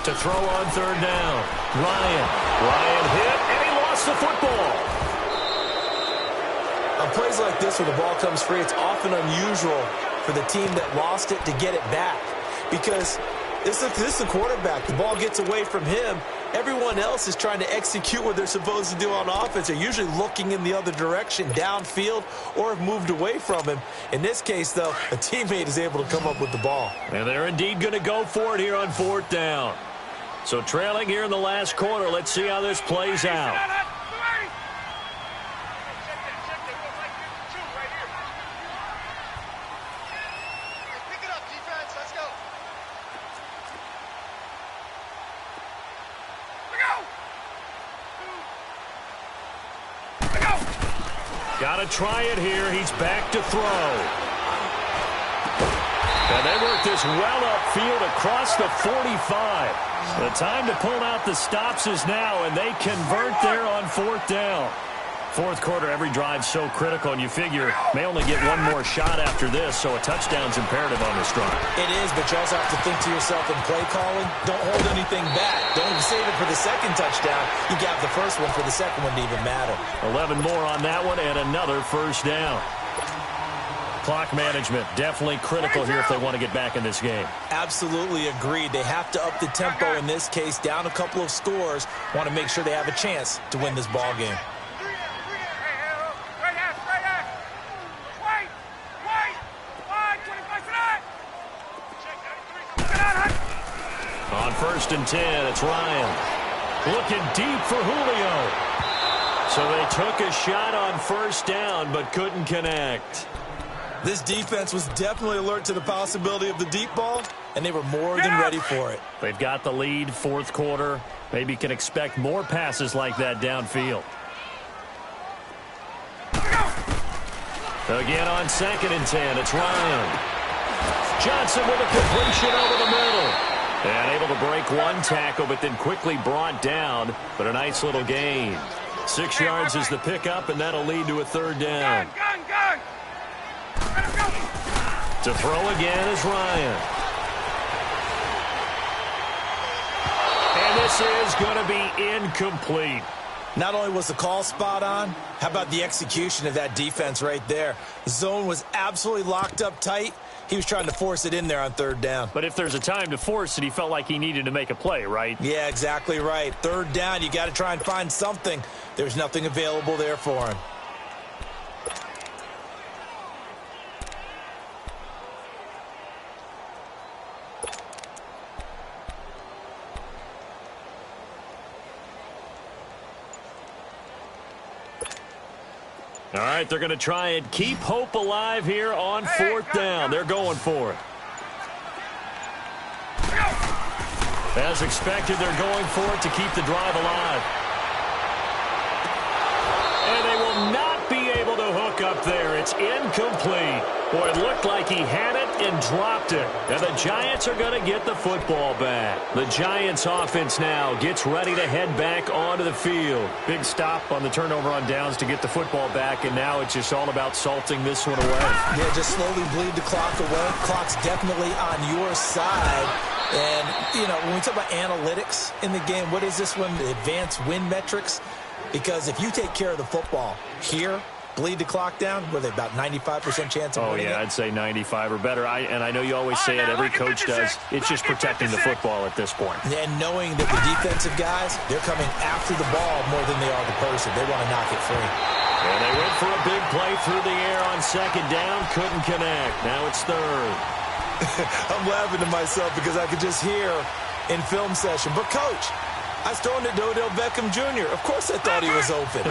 To throw on 3rd down. Ryan hit, and he lost the football. On plays like this where the ball comes free, it's often unusual for the team that lost it to get it back. Because This is the quarterback. The ball gets away from him. Everyone else is trying to execute what they're supposed to do on offense. They're usually looking in the other direction, downfield, or have moved away from him. In this case, though, a teammate is able to come up with the ball. And they're indeed going to go for it here on 4th down. So trailing here in the last quarter. Let's see how this plays out. Got to try it here. He's back to throw. And they work this well upfield across the 45. The time to pull out the stops is now, and they convert there on 4th down. 4th quarter, every drive so critical, and you figure may only get one more shot after this, so a touchdown's imperative on this drive. It is, but you also have to think to yourself in play calling, don't hold anything back. Don't save it for the second touchdown. You got the first one for the second one to even matter. 11 more on that one, and another 1st down. Clock management, definitely critical here if they want to get back in this game. Absolutely agreed. They have to up the tempo in this case, down a couple of scores. Want to make sure they have a chance to win this ball game. On 1st and 10, it's Ryan. Looking deep for Julio. So they took a shot on 1st down, but couldn't connect. This defense was definitely alert to the possibility of the deep ball, and they were more than ready for it. They've got the lead, 4th quarter. Maybe can expect more passes like that downfield. Again on 2nd and 10, it's Ryan. Johnson with a completion over the middle. And able to break one tackle, but then quickly brought down. But a nice little gain. 6 yards is the pickup, and that'll lead to a 3rd down. Gun. To throw again is Ryan. And this is going to be incomplete. Not only was the call spot on, how about the execution of that defense right there? The zone was absolutely locked up tight. He was trying to force it in there on 3rd down. But if there's a time to force it, he felt like he needed to make a play, right? Yeah, exactly right. 3rd down, you got to try and find something. There's nothing available there for him. All right, they're going to try and keep hope alive here on 4th down. They're going for it. As expected, they're going for it to keep the drive alive. And they will not be able to hook up there. It's incomplete. Boy, it looked like he had it and dropped it. And the Giants are going to get the football back. The Giants offense now gets ready to head back onto the field. Big stop on the turnover on downs to get the football back, and now it's just all about salting this one away. Yeah, just slowly bleed the clock away. Clock's definitely on your side. And, you know, when we talk about analytics in the game, what is this one? The advanced win metrics? Because if you take care of the football here, bleed the clock down, with about 95% chance of winning it? I'd say 95 or better. And I know you always say it, every coach does. It's just protecting the football at this point. And knowing that the defensive guys, they're coming after the ball more than they are the person. They want to knock it free. And they went for a big play through the air on 2nd down. Couldn't connect. Now it's 3rd. I'm laughing to myself because I could just hear in film session. But, Coach, I was throwing it to Odell Beckham Jr. Of course I thought he was open.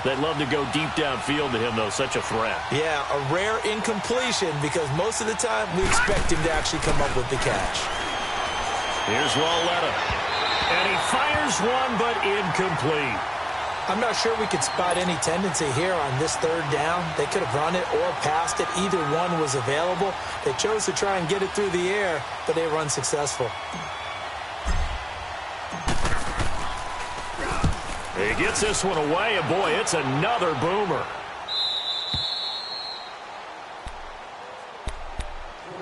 They'd love to go deep downfield to him, though. Such a threat. Yeah, a rare incompletion because most of the time we expect him to actually come up with the catch. Here's Walletta. And he fires one, but incomplete. I'm not sure we could spot any tendency here on this 3rd down. They could have run it or passed it. Either one was available. They chose to try and get it through the air, but they were unsuccessful. He gets this one away, and boy, it's another boomer.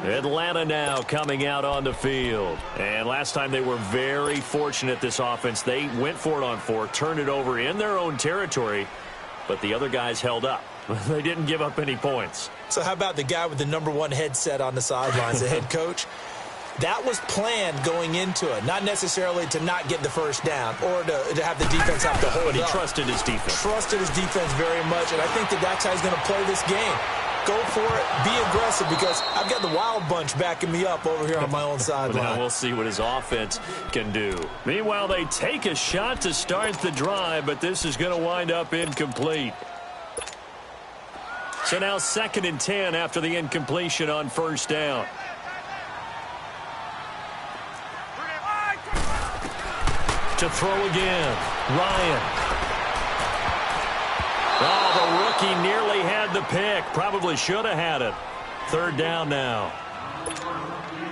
Atlanta now coming out on the field. And last time they were very fortunate, this offense. They went for it on 4, turned it over in their own territory, but the other guys held up. They didn't give up any points. So how about the guy with the #1 headset on the sidelines, the head coach? That was planned going into it, not necessarily to not get the first down or to have the defense have to hold But he up. trusted his defense. Trusted his defense very much, and I think that's how he's going to play this game. Go for it, be aggressive, because I've got the wild bunch backing me up over here on my own sideline. Now we'll see what his offense can do. Meanwhile, they take a shot to start the drive, but this is going to wind up incomplete. So now 2nd and 10 after the incompletion on first down. To throw again, Ryan. Oh, the rookie nearly had the pick. Probably should have had it. 3rd down now.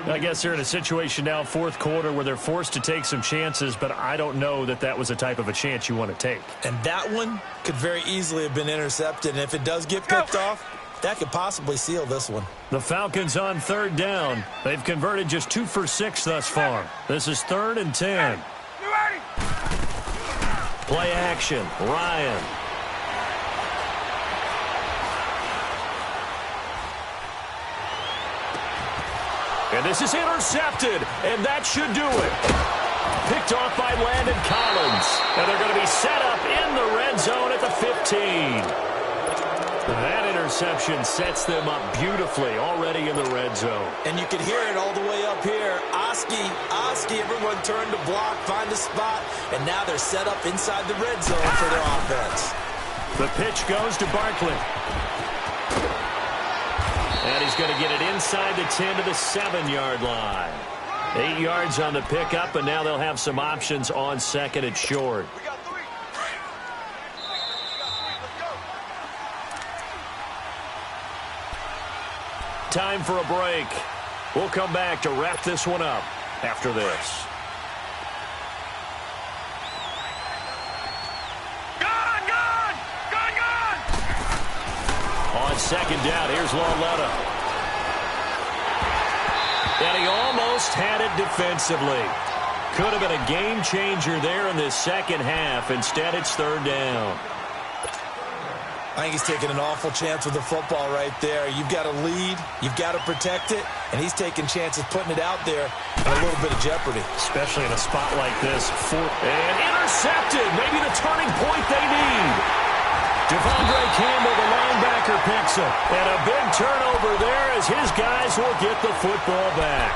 I guess they're in a situation now, 4th quarter, where they're forced to take some chances, but I don't know that that was the type of a chance you want to take. And that one could very easily have been intercepted, and if it does get picked off, that could possibly seal this one. The Falcons on 3rd down. They've converted just 2 for 6 thus far. This is 3rd and 10. Play action, Ryan. And this is intercepted, and that should do it. Picked off by Landon Collins. And they're going to be set up in the red zone at the 15. That interception sets them up beautifully already in the red zone. And you can hear it all the way up here. Oski, everyone turned to block, find a spot, and now they're set up inside the red zone for their offense. The pitch goes to Barkley. And he's going to get it inside the 10 to the 7-yard line. 8 yards on the pickup, and now they'll have some options on 2nd and short. Time for a break. We'll come back to wrap this one up after this. On 2nd down, here's Lauletta. And he almost had it defensively. Could have been a game changer there in this 2nd half. Instead, it's 3rd down. I think he's taking an awful chance with the football right there. You've got to lead, you've got to protect it, and he's taking chances putting it out there in a little bit of jeopardy. Especially in a spot like this. And intercepted. Maybe the turning point they need. Devondre Campbell, the linebacker, picks it. And a big turnover there as his guys will get the football back.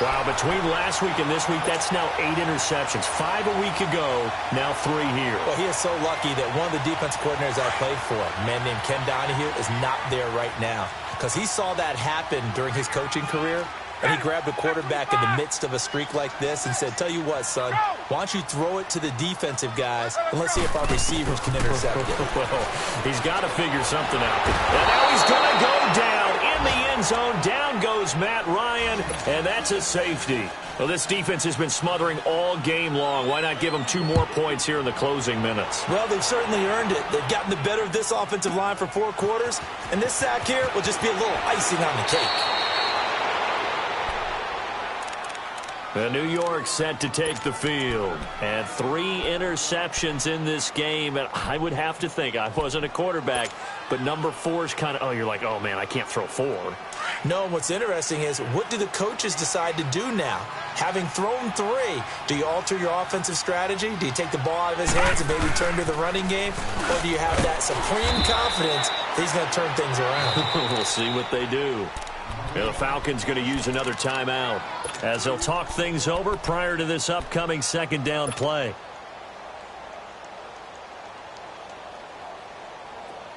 Wow, between last week and this week, that's now 8 interceptions. 5 a week ago, now 3 here. Well, he is so lucky that one of the defense coordinators I played for, a man named Ken Donahue, is not there right now. Because he saw that happen during his coaching career, and he grabbed a quarterback in the midst of a streak like this and said, tell you what, son, why don't you throw it to the defensive guys, and let's see if our receivers can intercept it. Well, he's got to figure something out. And now he's going to go down in the end zone. Down goes Matt Ryan, and that's a safety. Well, this defense has been smothering all game long. Why not give them 2 more points here in the closing minutes? Well, they've certainly earned it. They've gotten the better of this offensive line for 4 quarters, and this sack here will just be a little icing on the cake. New York set to take the field. And 3 interceptions in this game. And I would have to think, I wasn't a quarterback, but number 4 is kind of, you're like, oh, man, I can't throw 4. No, what's interesting is, what do the coaches decide to do now? Having thrown 3, do you alter your offensive strategy? Do you take the ball out of his hands and maybe turn to the running game? Or do you have that supreme confidence that he's going to turn things around? We'll see what they do. The Falcons going to use another timeout as they'll talk things over prior to this upcoming 2nd down play.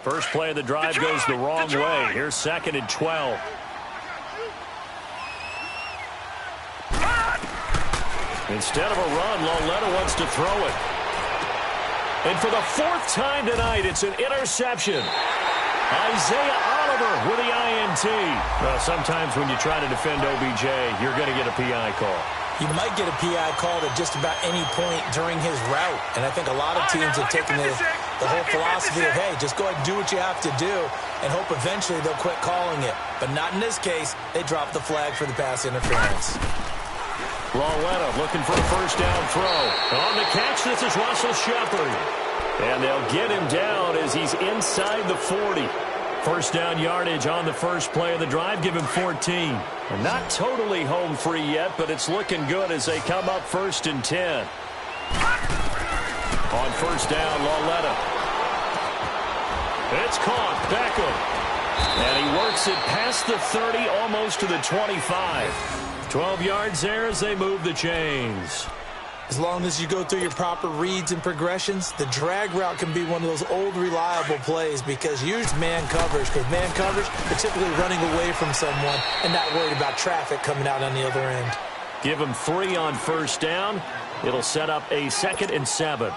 First play of the drive goes the wrong way. Here's 2nd and 12. Instead of a run, Lauletta wants to throw it. And for the 4th time tonight, it's an interception. Isaiah Oliver with the INT. Well, sometimes when you try to defend OBJ, you're going to get a PI call. You might get a PI call at just about any point during his route. And I think a lot of teams have taken the whole philosophy of, hey, just go ahead and do what you have to do and hope eventually they'll quit calling it. But not in this case. They dropped the flag for the pass interference. Lauletta looking for a 1st down throw. On the catch, this is Russell Shepard. And they'll get him down as he's inside the 40. First down yardage on the first play of the drive. Give him 14. And not totally home free yet, but it's looking good as they come up 1st and 10. On first down, Lauletta. It's caught. Beckham. And he works it past the 30, almost to the 25. 12 yards there as they move the chains. As long as you go through your proper reads and progressions, the drag route can be one of those old reliable plays because use man coverage. Because man coverage, they're typically running away from someone and not worried about traffic coming out on the other end. Give him 3 on first down. It'll set up a 2nd and 7.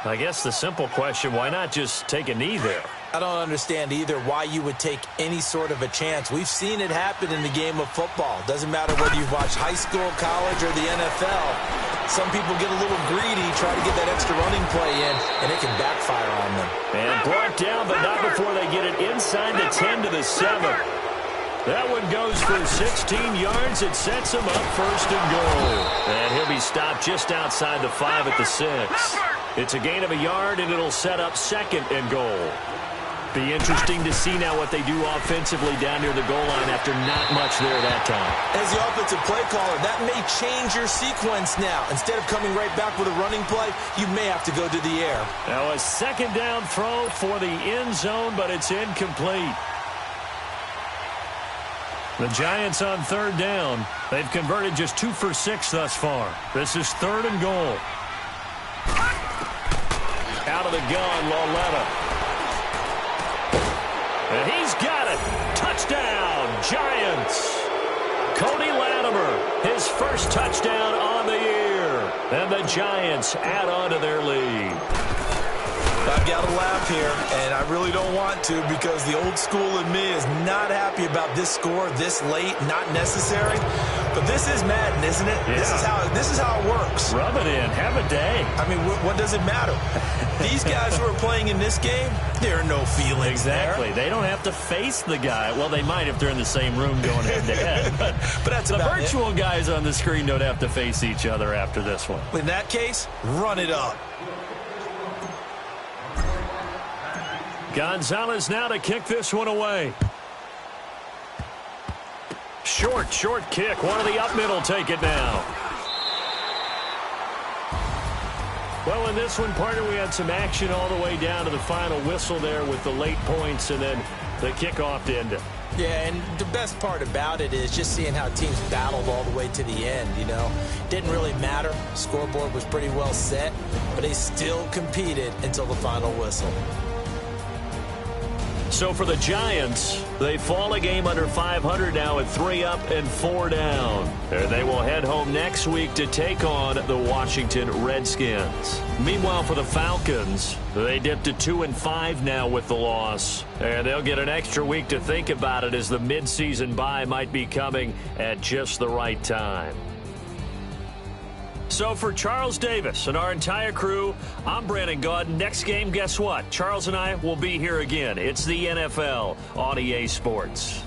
I guess the simple question, why not just take a knee there? I don't understand either why you would take any sort of a chance. We've seen it happen in the game of football. Doesn't matter whether you've watched high school, college, or the NFL. Some people get a little greedy, try to get that extra running play in, and it can backfire on them. And brought down, but not before they get it inside the 10 to the 7. That one goes for 16 yards. It sets him up 1st and goal. And he'll be stopped just outside the 5 at the 6. It's a gain of a yard, and it'll set up 2nd and goal. Be interesting to see now what they do offensively down near the goal line after not much there that time. As the offensive play caller, that may change your sequence now. Instead of coming right back with a running play, you may have to go to the air. Now a 2nd down throw for the end zone, but it's incomplete. The Giants on 3rd down. They've converted just 2 for 6 thus far. This is 3rd and goal. Out of the gun, Lauletta. And he's got it. Touchdown, Giants. Cody Latimer, his first touchdown on the year. And the Giants add on to their lead. I've got to laugh here, and I really don't want to because the old school in me is not happy about this score this late, not necessary. But this is Madden, isn't it? Yeah. This is how it works. Rub it in. Have a day. I mean, what does it matter? These guys who are playing in this game, there are no feelings exactly. there. They don't have to face the guy. Well, they might if they're in the same room going head-to-head. But that's the about virtual guys on the screen don't have to face each other after this one. In that case, run it up. Gonzalez now to kick this one away. Short kick. One of the up middle take it now. Well, in this one, partner, we had some action all the way down to the final whistle there with the late points and then the kickoff to end it. Yeah, and the best part about it is just seeing how teams battled all the way to the end, you know. Didn't really matter. Scoreboard was pretty well set, but they still competed until the final whistle. So for the Giants, they fall a game under 500 now at 3 up and 4 down. And they will head home next week to take on the Washington Redskins. Meanwhile, for the Falcons, they dipped to 2-5 now with the loss. And they'll get an extra week to think about it as the midseason bye might be coming at just the right time. So for Charles Davis and our entire crew, I'm Brandon Gaudin. Next game, guess what? Charles and I will be here again. It's the NFL on EA Sports.